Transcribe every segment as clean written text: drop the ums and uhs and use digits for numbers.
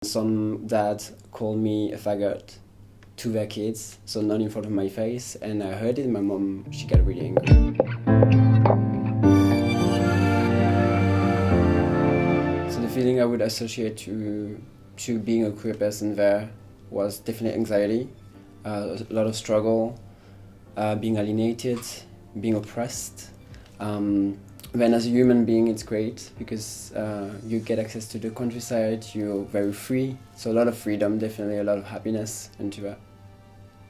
Some dad called me a faggot to their kids, so not in front of my face, and I heard it. My mom, she got really angry. So the feeling I would associate to being a queer person there was definitely anxiety, a lot of struggle, being alienated, being oppressed. Then as a human being, it's great because you get access to the countryside, you're very free. So a lot of freedom, definitely a lot of happiness into that.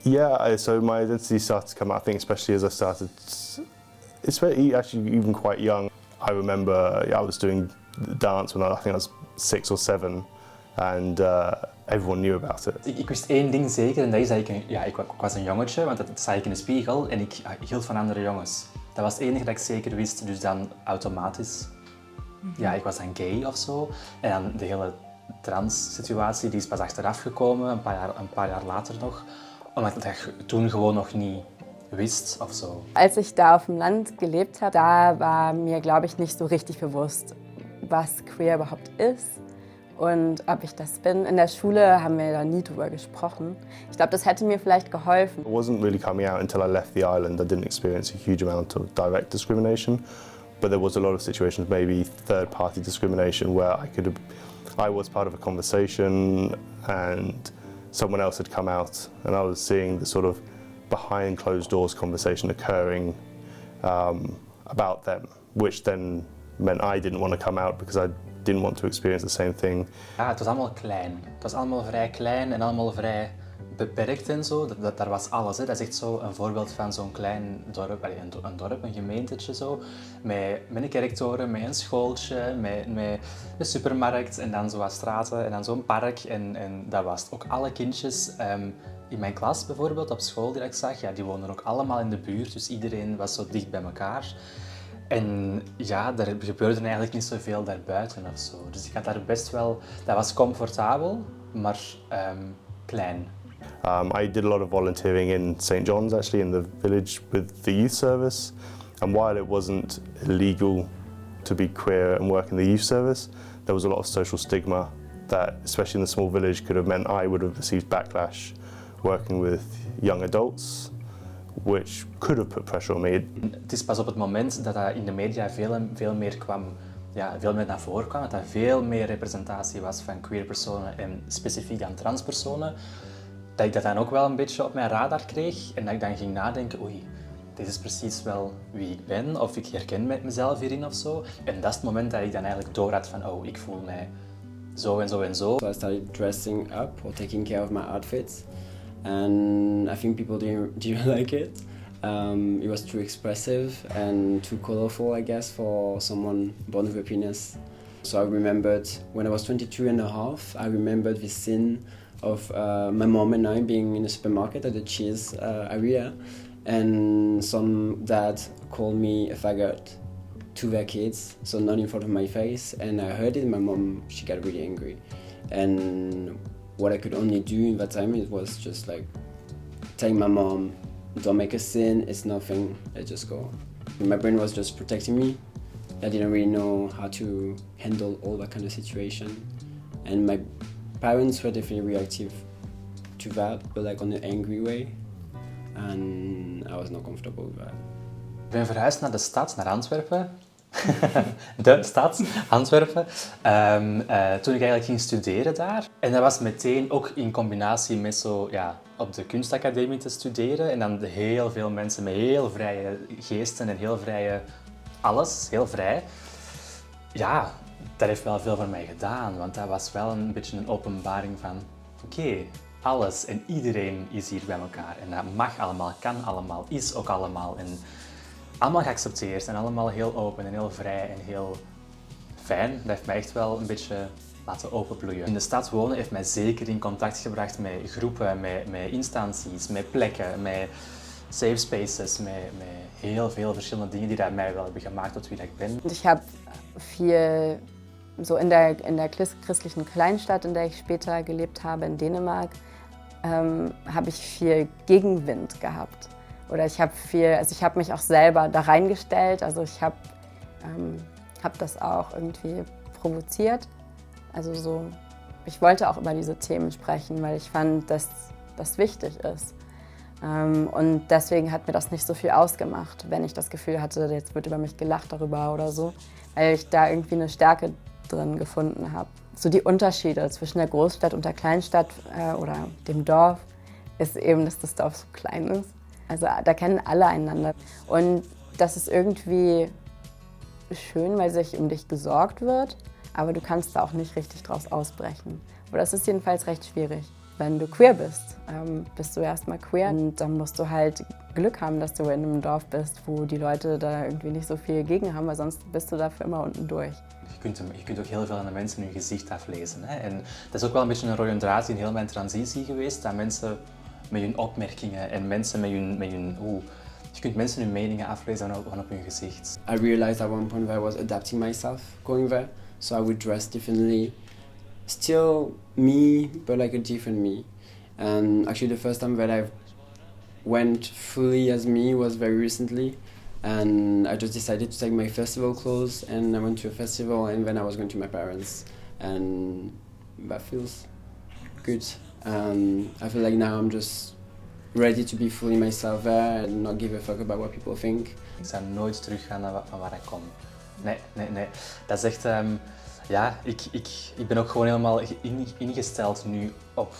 Yeah, so my identity started to come out, I think, especially as I started, actually even quite young. I remember I was doing dance when I think I was 6 or 7 and everyone knew about it. Ik wist één ding zeker en dat is dat ik was een jongetje, want dat zag ik in de spiegel en ik hield van andere jongens. Dat was het enige dat ik zeker wist, dus dan automatisch. Ja, ik was dan gay of zo. En dan de hele trans-situatie die is pas achteraf gekomen, een paar jaar later nog. Omdat ik dat toen gewoon nog niet wist of so. Als ich da auf dem Land gelebt habe, da war mir, glaube ich, nicht so richtig bewusst, was queer überhaupt ist und ob ich das bin. In der Schule haben wir da nie drüber gesprochen. Ich glaube, das hätte mir vielleicht geholfen. It wasn't really coming out until I left the island. I didn't experience a huge amount of direct discrimination, but there was a lot of situations, maybe third-party discrimination, where I was part of a conversation and someone else had come out and I was seeing the sort of behind closed doors conversation occurring about them, which then meant I didn't want to come out because I didn't want to experience the same thing. Ja, het was allemaal klein. Het was allemaal vrij klein en allemaal vrij beperkt en zo. Daar was alles. Hè. Dat is echt zo een voorbeeld van zo'n klein dorp, een dorp, een gemeentetje zo. Met een kerktoren, met een schooltje, met een supermarkt en dan zo wat straten en dan zo'n park. En dat was het. Ook alle kindjes in mijn klas bijvoorbeeld, op school die ik zag, ja, die woonden ook allemaal in de buurt. Dus iedereen was zo dicht bij elkaar. En ja, er gebeurde eigenlijk niet zoveel daarbuiten of zo. Dus ik had daar best wel... Dat was comfortabel, maar klein. I did a lot of volunteering in St. John's, actually, in the village with the youth service. And while it wasn't illegal to be queer and work in the youth service, there was a lot of social stigma that, especially in the small village, could have meant I would have received backlash working with young adults, which could have put pressure on me. Het is pas op het moment dat dat in de media veel meer kwam, ja, veel meer naar voren kwam, dat er veel meer representatie was van queer personen en specifiek dan transpersonen, dat ik dat dan ook wel een beetje op mijn radar kreeg en dat ik dan ging nadenken, oei, dit is precies wel wie ik ben of ik herken met mezelf hierin of zo. En dat is het moment dat ik dan eigenlijk door had van, oh, ik voel mij zo en zo en zo. So I started dressing up or taking care of my outfits. And I think people didn't like it. It was too expressive and too colorful, I guess, for someone born with a penis. So I remembered when I was 22 and a half, I remembered this scene of my mom and I being in a supermarket at the cheese area, and some dad called me a faggot to their kids, so not in front of my face, and I heard it. My mom, she got really angry, and what I could only do in that time, it was just like telling my mom, don't make a scene, it's nothing, let's just go. My brain was just protecting me. I didn't really know how to handle all that kind of situation. And my parents were definitely reactive to that, but like on an angry way. And I was not comfortable with that. Ik ben verhuisd naar de stad, naar Antwerpen. De stad, Antwerpen. Toen ik eigenlijk ging studeren daar. En dat was meteen ook in combinatie met zo, ja, op de kunstacademie te studeren. En dan heel veel mensen met heel vrije geesten en heel vrije... Alles, heel vrij. Ja, dat heeft wel veel voor mij gedaan. Want dat was wel een beetje een openbaring van... Oké, alles en iedereen is hier bij elkaar. En dat mag allemaal, kan allemaal, is ook allemaal. En allemaal geaccepteerd en allemaal heel open en heel vrij en heel fijn. Dat heeft mij echt wel een beetje laten openbloeien. In de stad wonen heeft mij zeker in contact gebracht met groepen, met instanties, met plekken, met safe spaces, met heel veel verschillende dingen die mij wel hebben gemaakt tot wie ik ben. Ich habe viel, so in der christlichen Kleinstadt, in der ich später gelebt habe, in Dänemark, habe ich viel Gegenwind gehabt. Oder ich habe mich auch selber da reingestellt, also ich habe das auch irgendwie provoziert. Also so ich wollte auch über diese Themen sprechen, weil ich fand, dass das wichtig ist. Und deswegen hat mir das nicht so viel ausgemacht, wenn ich das Gefühl hatte, jetzt wird über mich gelacht darüber oder so, weil ich da irgendwie eine Stärke drin gefunden habe. So die Unterschiede zwischen der Großstadt und der Kleinstadt oder dem Dorf ist eben, dass das Dorf so klein ist. Also da kennen alle einander. Und das ist irgendwie schön, weil sich um dich gesorgt wird, aber du kannst da auch nicht richtig draus ausbrechen. Oder das ist jedenfalls recht schwierig. Wenn du queer bist, bist du erstmal queer und dann musst du halt Glück haben, dass du in einem Dorf bist, wo die Leute da irgendwie niet zo veel gegen haben, weil sonst bist du da für immer unten durch. Je kunt ook heel veel aan de mensen in hun gezicht aflezen. Hè? En dat is ook wel een beetje een rode draad in heel mijn transitie geweest, dat mensen met hun opmerkingen en mensen met hun je kunt mensen hun meningen aflezen van op hun gezicht. I realized at one point that I was adapting myself going there, so I would dress differently. Still me, but like a different me. And actually the first time that I went fully as me was very recently. And I just decided to take my festival clothes and I went to a festival and then I was going to my parents. And that feels good. I feel like now I'm just ready to be fully myself there and not give a fuck about what people think. Ik zou nooit teruggaan naar van waar ik kom. Nee. Dat is echt... Ja, ik ben ook gewoon helemaal ingesteld nu op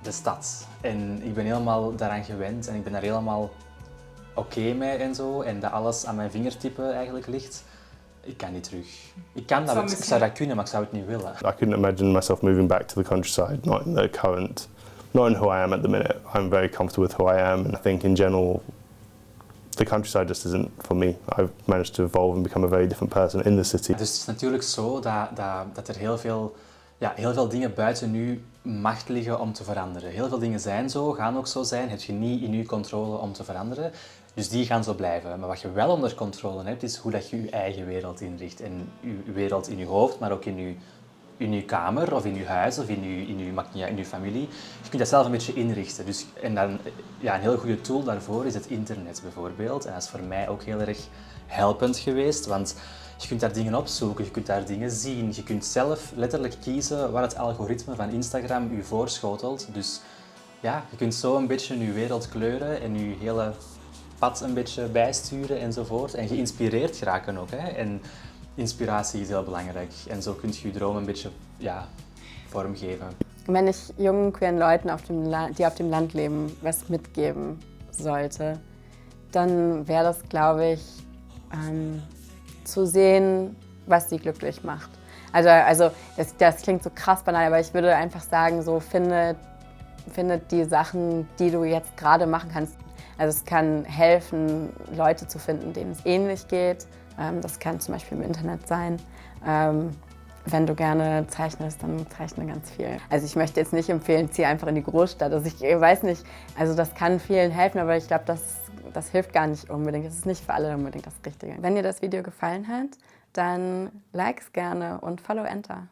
de stad. En ik ben helemaal daaraan gewend en ik ben daar helemaal oké mee en zo. En dat alles aan mijn vingertippen eigenlijk ligt. Ik kan niet terug. Ik zou dat kunnen, maar ik zou het niet willen. I couldn't imagine myself moving back to the countryside, not in who I am at the minute. I'm very comfortable with who I am, and I think in general the countryside just isn't for me. I've managed to evolve and become a very different person in the city. Dus het is natuurlijk zo dat er heel veel dingen buiten nu macht liggen om te veranderen. Heel veel dingen zijn zo, gaan ook zo zijn. Heb je niet in je controle om te veranderen. Dus die gaan zo blijven. Maar wat je wel onder controle hebt, is hoe dat je je eigen wereld inricht. En je wereld in je hoofd, maar ook in je kamer, of in je huis, of in je familie. Je kunt dat zelf een beetje inrichten. Dus, en dan, een heel goede tool daarvoor is het internet bijvoorbeeld. En dat is voor mij ook heel erg helpend geweest, want je kunt daar dingen opzoeken, je kunt daar dingen zien. Je kunt zelf letterlijk kiezen waar het algoritme van Instagram je voorschotelt. Dus ja, je kunt zo een beetje je wereld kleuren en je hele pad een beetje bijsturen enzovoort. En geïnspireerd geraken ook. Hè? En inspiratie is heel belangrijk. En zo kun je je droom een beetje vormgeven. Wenn ich jungen queeren Leuten, die auf dem Land leben, was mitgeben sollte, dann wäre das, glaube ich, zu sehen, was sie glücklich macht. Also das klingt so krass banal, aber ich würde einfach sagen, so findet die Sachen, die du jetzt gerade machen kannst. Also es kann helfen, Leute zu finden, denen es ähnlich geht. Das kann zum Beispiel im Internet sein. Wenn du gerne zeichnest, dann zeichne ganz viel. Also ich möchte jetzt nicht empfehlen, zieh einfach in die Großstadt. Also ich weiß nicht, also das kann vielen helfen, aber ich glaube, das hilft gar nicht unbedingt. Das ist nicht für alle unbedingt das Richtige. Wenn dir das Video gefallen hat, dann likes gerne und follow ENTR.